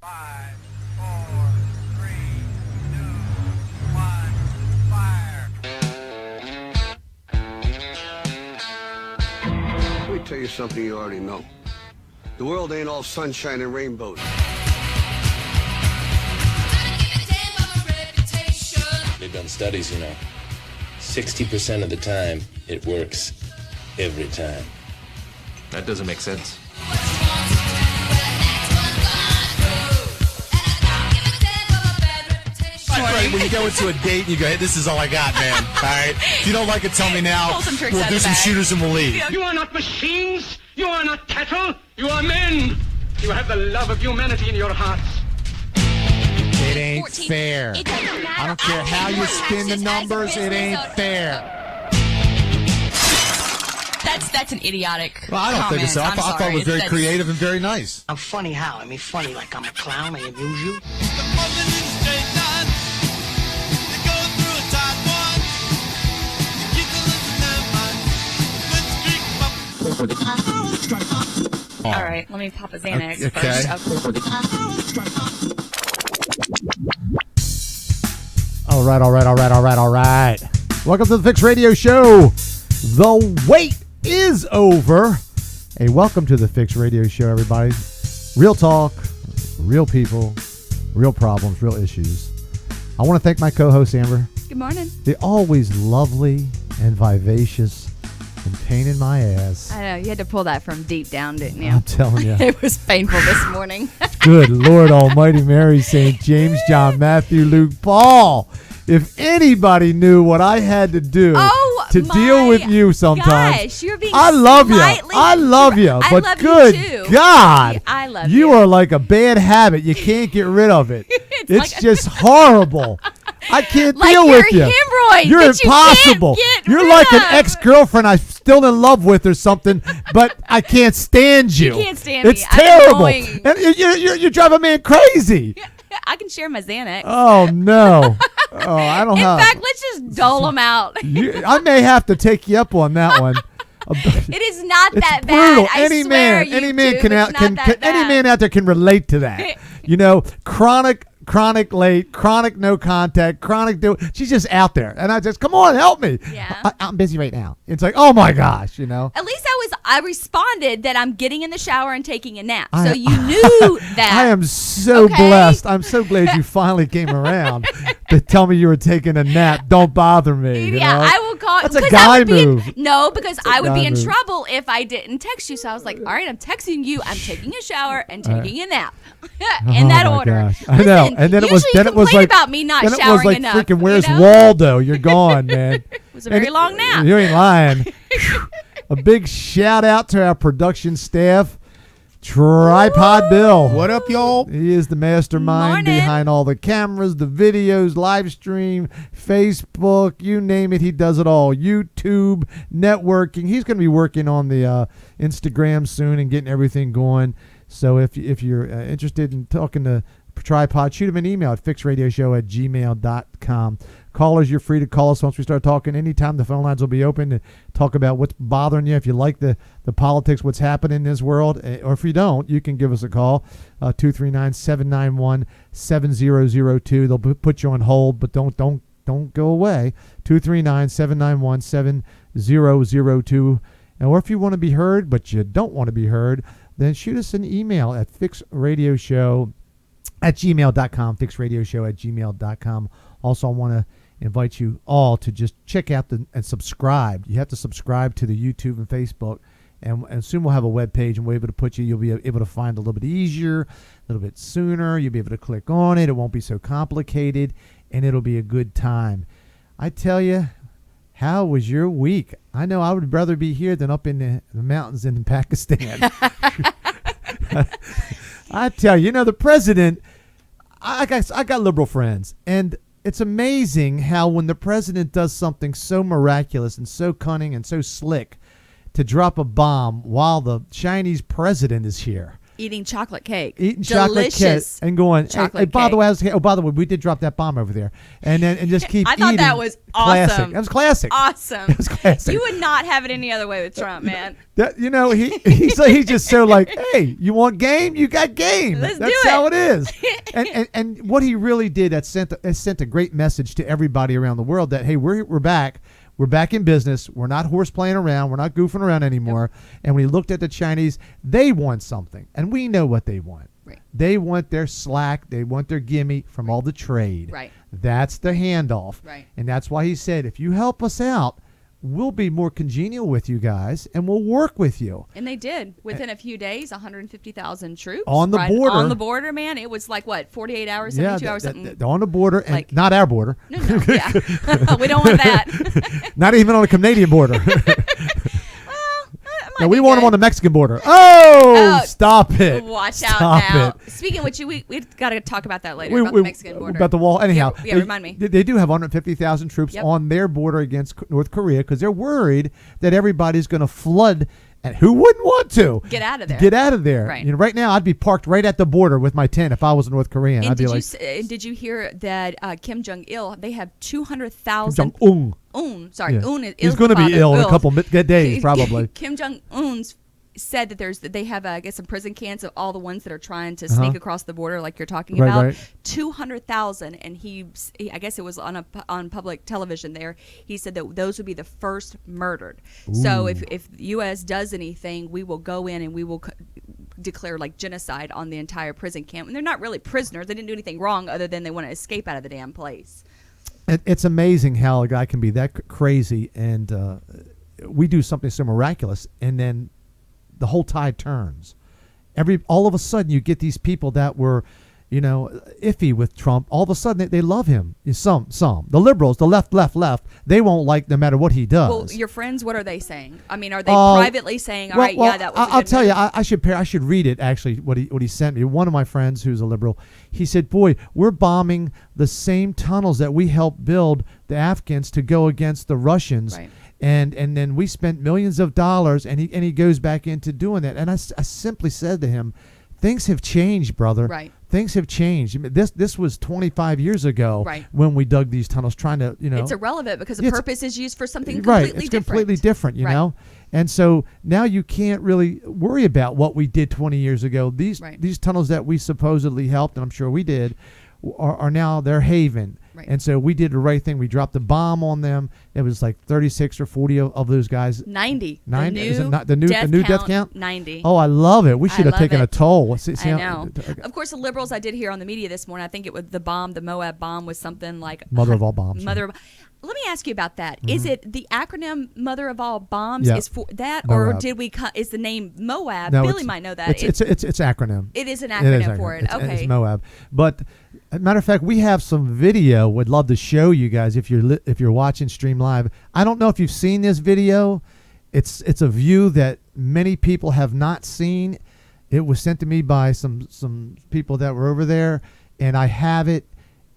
5, 4, 3, 2, 1, fire. Let me tell you something you already know. The world ain't all sunshine and rainbows. They've done studies, 60% of the time, it works every time. That doesn't make sense. Right, when you go into a date and you go, hey, this is all I got, man. All right? If you don't like it, tell me now. We'll do some shooters and we'll leave. You are not machines. You are not cattle. You are men. You have the love of humanity in your hearts. It ain't fair. I don't care how you spin the numbers. It ain't fair. That's an idiotic Well, I don't think so. I thought it was very creative and very nice. I'm funny how? I mean, funny like I'm a clown. I amuse you. All right, let me pop a Xanax Okay. first. All right. Welcome to the Fix Radio Show. The wait is over. Hey, welcome to the Fix Radio Show, everybody. Real talk, real people, real problems, real issues. I want to thank my co-host, Amber. Good morning. The always lovely and vivacious and pain in my ass. I know, you had to pull that from deep down, didn't you? I'm telling you. It was painful this morning. Good Lord Almighty, Mary, St. James, John, Matthew, Luke, Paul. If anybody knew what I had to do to deal with you sometimes. Gosh, you're being I love you. slightly I love you. I But love you good too. God. I love you. you. are like a bad habit. You can't get rid of it. It's just horrible. I can't Like deal your with you. hemorrhoids You're that you impossible. can't get You're rid like an of. ex-girlfriend I'm still in love with or something, but I can't stand you. You can't stand me. It's I'm terrible. annoying. And you drive a man crazy. I can share my Xanax. Oh, no. Oh, I don't In know. fact, let's just dole them out. I may have to take you up on that one. It is not It's that brutal. bad. I Any swear, man, any man YouTube, can it's out not can, that can any bad. man out there can relate to that. Chronic late, chronic no contact, chronic do. She's just out there, and I just come on, help me. Yeah. I'm busy right now. It's like, oh my gosh, At least I responded that I'm getting in the shower and taking a nap. I- So you knew that. I am so Okay? blessed. I'm so glad you finally came around to tell me you were taking a nap. Don't bother me. you Yeah, know? I will call. That's a because I guy would be move. because I would be guy in move. trouble if I didn't text you. So I was like, all right, I'm texting you. I'm taking a shower and taking a nap. In that Oh my order. gosh. I know. Listen, And then it was usually you complain like about me not then it showering was like enough. freaking where's you know? Waldo? You're gone, man. It was a very long nap. You ain't lying. A big shout out to our production staff. Tripod Bill. What up, y'all? He is the mastermind Morning. behind all the cameras, the videos, live stream, Facebook, you name it. He does it all. YouTube, networking. He's going to be working on the Instagram soon and getting everything going. So if you're interested in talking to Tripod, shoot him an email at fixradioshow@gmail.com. Callers, you're free to call us once we start talking. Anytime the phone lines will be open to talk about what's bothering you. If you like the politics, what's happening in this world, or if you don't, you can give us a call, 239-791-7002. They'll put you on hold, but don't go away. 239-791-7002. Or if you want to be heard, but you don't want to be heard, then shoot us an email at fixradioshow@gmail.com, fixradioshow@gmail.com. Also, I want to invite you all to just check out and subscribe. You have to subscribe to the YouTube and Facebook, and soon we'll have a web page, and we'll be able to put you'll be able to find a little bit easier, a little bit sooner. You'll be able to click on it. It won't be so complicated, and it'll be a good time. I tell you, how was your week? I know I would rather be here than up in the mountains in Pakistan. I tell you, the president, I got liberal friends, and it's amazing how when the president does something so miraculous and so cunning and so slick to drop a bomb while the Chinese president is here. Eating chocolate cake. Eating chocolate cake Delicious and going, chocolate hey, by the cake. way, by the way, we did drop that bomb over there. And just keep I thought eating. that was Classic. awesome. That was classic. Awesome. It was classic. You would not have it any other way with Trump, man. That, he's just so like, hey, you want game? You got game. Let's That's do it. how it is. and what he really did, that sent a great message to everybody around the world that, hey, we're back. We're back in business. We're not horse playing around. We're not goofing around anymore. Yep. And when he looked at the Chinese, they want something. And we know what they want. Right. They want their slack. They want their gimme from all the trade. Right. That's the handoff. Right. And that's why he said, if you help us out, we'll be more congenial with you guys, and we'll work with you. And they did. Within a few days, 150,000 troops. On the border. On the border, man. It was like, what, 48 hours, 72 hours, something? On the border, and Like- not our border. No, yeah. We don't want that. Not even on the Canadian border. No, we be want them good. on the Mexican border. Oh, Oh, stop it. Watch out Stop now. it. Speaking of which, we've got to talk about that later, about the Mexican border. About the wall. Anyhow, Yeah, remind me. They do have 150,000 troops Yep. on their border against North Korea because they're worried that everybody's going to flood. And who wouldn't want to Get out of there. Get out of there. Right. Right now, I'd be parked right at the border with my tent if I was a North Korean. And I'd be did you hear that Kim Jong-il, they have 200,000. Jong-un. Sorry, Yeah. Un is He's the going to be father. ill in a Ugh. couple days, probably. Kim Jong-un's said that they have, I guess, some prison camps of all the ones that are trying to sneak across the border, like you're talking Right, about. right. 200,000, and he, I guess it was on public television. There, he said that those would be the first murdered. So if the U.S. does anything, we will go in and we will declare like genocide on the entire prison camp. And they're not really prisoners; they didn't do anything wrong other than they want to escape out of the damn place. It's amazing how a guy can be that crazy, and we do something so miraculous, and then the whole tide turns. All of a sudden, you get these people that were, iffy with Trump. All of a sudden, they love him. Some. The liberals, the left, they won't like no matter what he does. Well, your friends, what are they saying? I mean, are they privately saying, "All right, yeah, that was"? I'll tell you. I should read it actually. What he sent me. One of my friends who's a liberal, he said, "Boy, we're bombing the same tunnels that we helped build the Afghans to go against the Russians." Right. And then we spent millions of dollars, and he goes back into doing that. And I simply said to him, things have changed, brother. Right. Things have changed. I mean, this was 25 years ago Right. when we dug these tunnels, trying to It's irrelevant because the It's- purpose is used for something right. completely It's different. completely different, you Right. know. And so now you can't really worry about what we did 20 years ago. These tunnels that we supposedly helped, and I'm sure we did, are now their haven. Right. And so we did the right thing. We dropped a bomb on them. It was like 36 or 40 of those guys. 90. 90. The Is it new, not the new death count? 90. Oh, I love it. We should have love taken it. a toll. See I how- know. Of course, the liberals I did hear on the media this morning, I think it was the MOAB bomb was something like Mother of all bombs. Mother of, let me ask you about that. Is it the acronym Mother of All Bombs Yeah. is for that, or MOAB. did we is the name MOAB? No, Billy might know that. It's acronym. It is an It acronym for it. It's Okay. MOAB. But as a matter of fact, we have some video. Would love to show you guys if you're watching stream live. I don't know if you've seen this video. It's a view that many people have not seen. It was sent to me by some people that were over there, and I have it.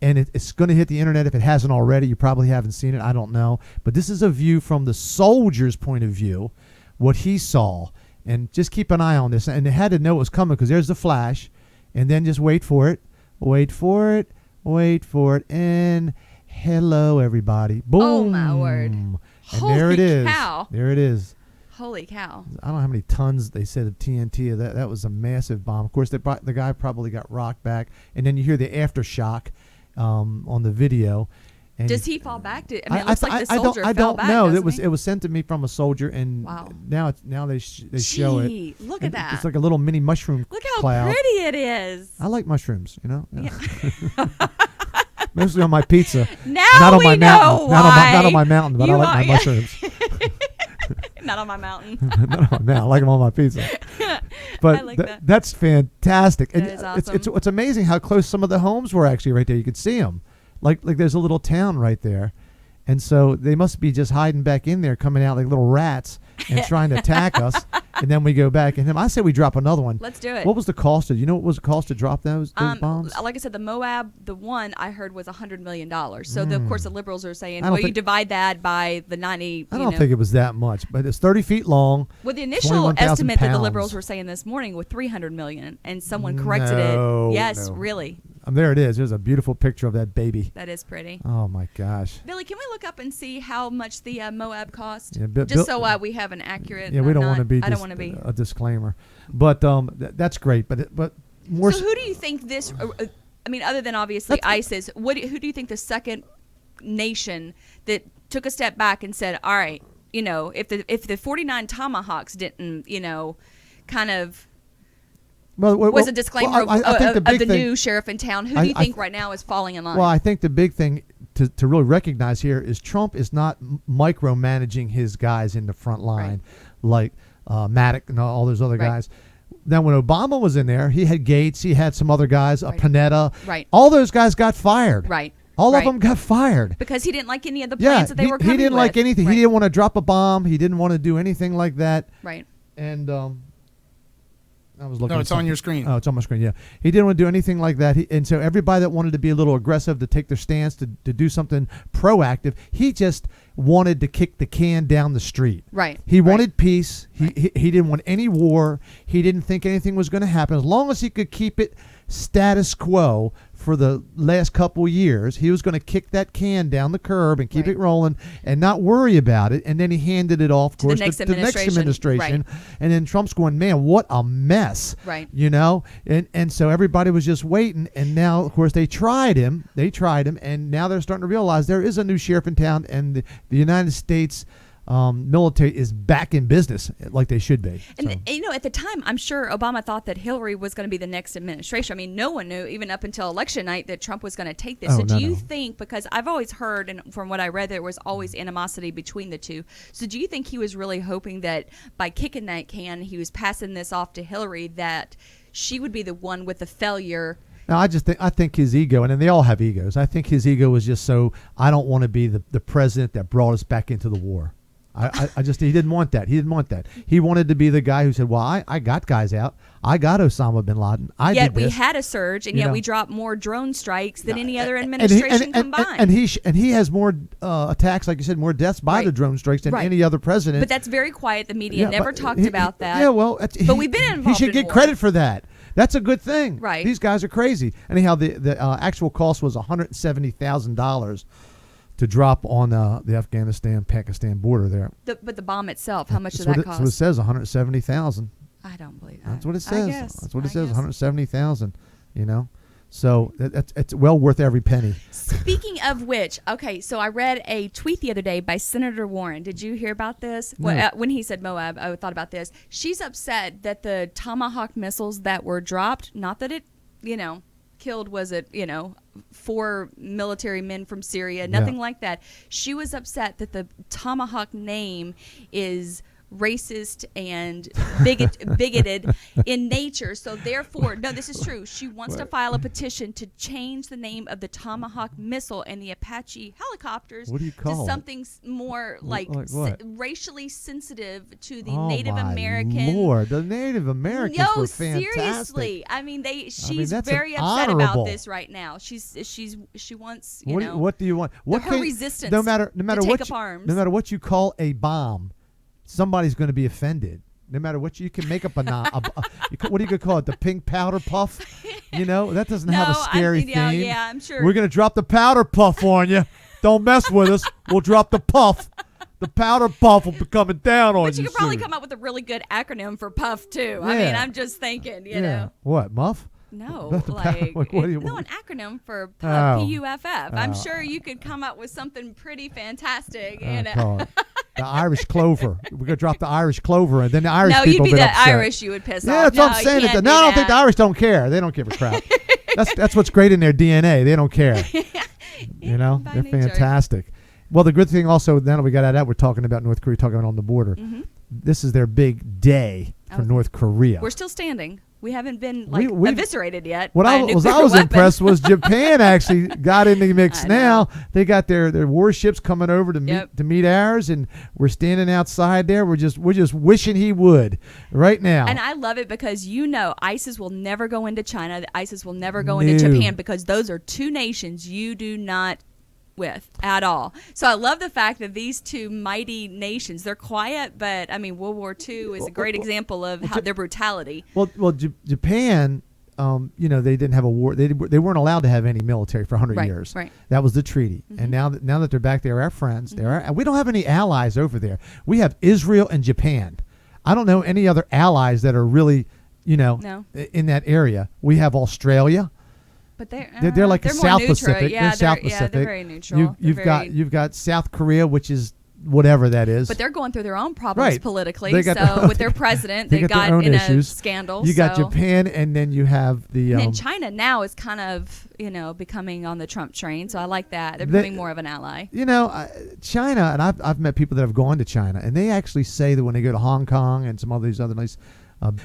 And it's going to hit the internet if it hasn't already. You probably haven't seen it. I don't know. But this is a view from the soldier's point of view, what he saw. And just keep an eye on this. And they had to know it was coming because there's the flash. And then just wait for it. Wait for it. Wait for it. And hello, everybody. Boom. Oh, my word. And Holy there it is. cow. There it is. Holy cow. I don't know how many tons they said of TNT. That was a massive bomb. Of course, the guy probably got rocked back. And then you hear the aftershock on the video. And Does he fall back? It looks like the soldier I fell don't back. know. doesn't he? It was sent to me from a soldier, and Wow. now they show it. Gee, look at And that. It's like a little mini mushroom Look how cloud. pretty it is. I like mushrooms, you know. Mostly on my pizza. Now not on we my know mountain. why. Not on my mountain, but I You like my are- mushrooms. Not on my mountain. Not on my mountain. I like them on my pizza. But I like that. that's fantastic. That And is awesome. it's amazing how close some of the homes were actually right there. You could see them. Like there's a little town right there. And so they must be just hiding back in there, coming out like little rats and trying to attack us. and then we go back. And then I say we drop another one. Let's do it. What was the cost? You know what was the cost to drop those bombs? Like I said, the MOAB, the one I heard was $100 million. So of course the liberals are saying, I don't well, you think- divide that by the 90. I don't think it was that much, but it's 30 feet long. Well, the initial 21,000 estimate that the pounds. liberals were saying this morning was $300 million, and someone corrected No, it. Yes, no. really. There it is. There's a beautiful picture of that baby. That is pretty. Oh my gosh. Billy, can we look up and see how much the MOAB cost? Yeah, Just so we have an accurate. Yeah, we don't want to be. I don't want to be a disclaimer, but that's great. But more. So who do you think this? I mean, other than obviously ISIS, who do you think the second nation that took a step back and said, all right, if the 49 Tomahawks didn't, kind of. Was a disclaimer of the new sheriff in town. Who do you think right now is falling in line? Well, I think the big thing to really recognize here is Trump is not micromanaging his guys in the front line like Maddox and all those other guys. Then when Obama was in there, he had Gates, he had some other guys, Panetta. Right. All those guys got fired. Right. All of them got fired. Because he didn't like any of the plans that they were coming with. He didn't like anything. He didn't want to drop a bomb. He didn't want to do anything like that. Right. And I was looking. No, it's on your screen. Oh, it's on my screen. Yeah, he didn't want to do anything like that. And so everybody that wanted to be a little aggressive, to take their stance, to do something proactive, he just wanted to kick the can down the street. Right. He wanted peace. He didn't want any war. He didn't think anything was going to happen. As long as he could keep it status quo for the last couple years, he was going to kick that can down the curb and keep it rolling and not worry about it. And then he handed it off, of course, to the next administration. And then Trump's going, man, what a mess. Right. And so everybody was just waiting. And now, of course, they tried him. And now they're starting to realize there is a new sheriff in town, and the United States military is back in business like they should be. And at the time, I'm sure Obama thought that Hillary was going to be the next administration. I mean, no one knew, even up until election night, that Trump was going to take this. Do you think, because I've always heard, and from what I read, there was always animosity between the two. So do you think he was really hoping that by kicking that can, he was passing this off to Hillary, that she would be the one with the failure? Now, I think his ego, and then they all have egos. I think his ego was just so, I don't want to be the president that brought us back into the war. He didn't want that. He didn't want that. He wanted to be the guy who said, well, I got guys out. I got Osama bin Laden. Yet we had a surge, and yet we dropped more drone strikes than any other administration combined. And he has more attacks, like you said, more deaths by the drone strikes than any other president. But that's very quiet. The media never talked about that. Yeah, well, but we've been involved. He should get credit for that. That's a good thing. Right. These guys are crazy. Anyhow, the actual cost was $170,000 to drop on the Afghanistan-Pakistan border there. But the bomb itself, how much did that cost? That's what it says, $170,000. I don't believe that. That's what it says. That's what it says, guess. $170,000, So it's well worth every penny. Speaking of which, okay, so I read a tweet the other day by Senator Warren. Did you hear about this? No. When he said MOAB, I thought about this. She's upset that the Tomahawk missiles that were dropped, not that it, killed, was it, 4 military men from Syria, nothing like that. She was upset that the Tomahawk name is racist and bigoted in nature. So therefore, no, this is true. She wants to file a petition to change the name of the Tomahawk missile and the Apache helicopters to something more like racially sensitive to the Native American. Lord, the Native Americans were fantastic. Seriously. I mean, she's very upset about this right now. She wants, what do you want? Her resistance no matter to what take up arms. No matter what you call a bomb, somebody's going to be offended. No matter what you can make up what are you going to call it? The pink powder puff? That doesn't have a scary theme. Yeah, I'm sure. We're going to drop the powder puff on you. Don't mess with us. We'll drop the puff. The powder puff will be coming down on you. But you could probably come up with a really good acronym for puff too. Yeah. I mean, I'm just thinking, you know. What, muff? No, What do you an want? acronym for puff, P-U-F-F. I'm sure you could come up with something pretty fantastic. Call it the Irish clover. We're going to drop the Irish clover, and then the Irish people you'd be get the upset. Irish you would piss off. Yeah, that's what I'm saying. I don't think the Irish don't care. They don't give a crap. That's what's great in their DNA. They don't care. They're fantastic. Well, the good thing also, now that we got out of that, we're talking about North Korea, talking about on the border. Mm-hmm. This is their big day for North Korea. We're still standing. We haven't been like eviscerated yet. What by I a was nuclear weapon. impressed was Japan actually got in the mix now. They got their warships coming over to meet ours, and we're standing outside there. We're just wishing he would right now. And I love it because ISIS will never go into China. ISIS will never go into Japan because those are two nations you do not with at all. So I love the fact that these two mighty nations, they're quiet, but I mean World War II is a great example of how their brutality. Well, Japan, they didn't have a war. They weren't allowed to have any military for 100 years. Right. That was the treaty. And now that they're back, they're our friends. We don't have any allies over there. We have Israel and Japan. I don't know any other allies that are really, in that area. We have Australia. But they're like they're South more Pacific. Yeah, they're South Pacific. Yeah, they're very neutral. You've got South Korea, which is whatever that is. But they're going through their own problems politically. With their president, they got their own in issues. A scandal. You got Japan, and then you have the. And then China now is kind of becoming on the Trump train, so I like that. They're becoming more of an ally. China, and I've met people that have gone to China, and they actually say that when they go to Hong Kong and some of these other nice.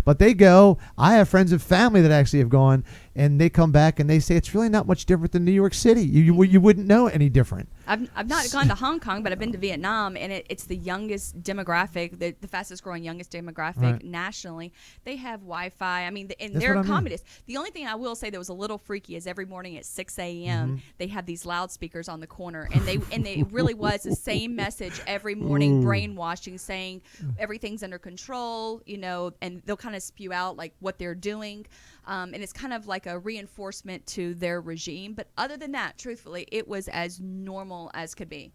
But they go. I have friends and family that actually have gone, and they come back and they say it's really not much different than New York City. You wouldn't know any different. I've not gone to Hong Kong, but I've been to Vietnam, and it's the youngest demographic, the fastest growing youngest demographic nationally. They have Wi-Fi. I mean, and they're communists. The only thing I will say that was a little freaky is every morning at 6 a.m. They have these loudspeakers on the corner, and they really was the same message every morning, brainwashing, saying everything's under control, and they'll kind of spew out like what they're doing. And it's kind of like a reinforcement to their regime. But other than that, truthfully, it was as normal as could be.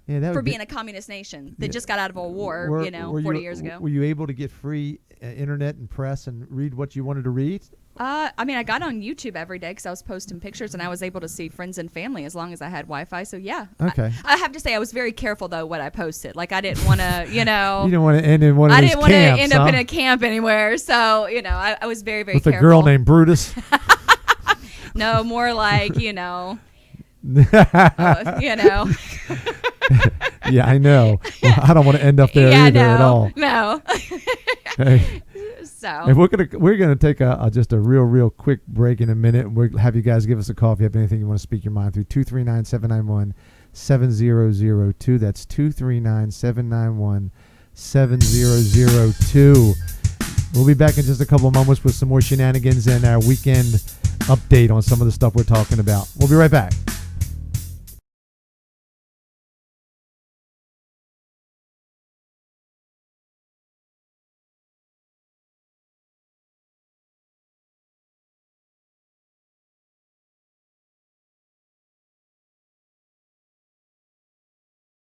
Yeah, for being a communist nation that just got out of a war, 40 years ago. Were you able to get free internet and press and read what you wanted to read? I mean, I got on YouTube every day because I was posting pictures, and I was able to see friends and family as long as I had Wi-Fi. So yeah. Okay. I have to say I was very careful though what I posted. Like I didn't want to, You didn't want to end in one of these camps. I didn't want to end up in a camp anywhere. So I was very, very careful. With a girl named Brutus. No, more like Yeah, I know. Well, I don't want to end up there either at all. No. Hey. So and we're gonna take just a real quick break in a minute, and we'll have you guys give us a call if you have anything you want to speak your mind through 239-791-7002. That's 239-791-7002. We'll be back in just a couple of moments with some more shenanigans and our weekend update on some of the stuff we're talking about. We'll be right back.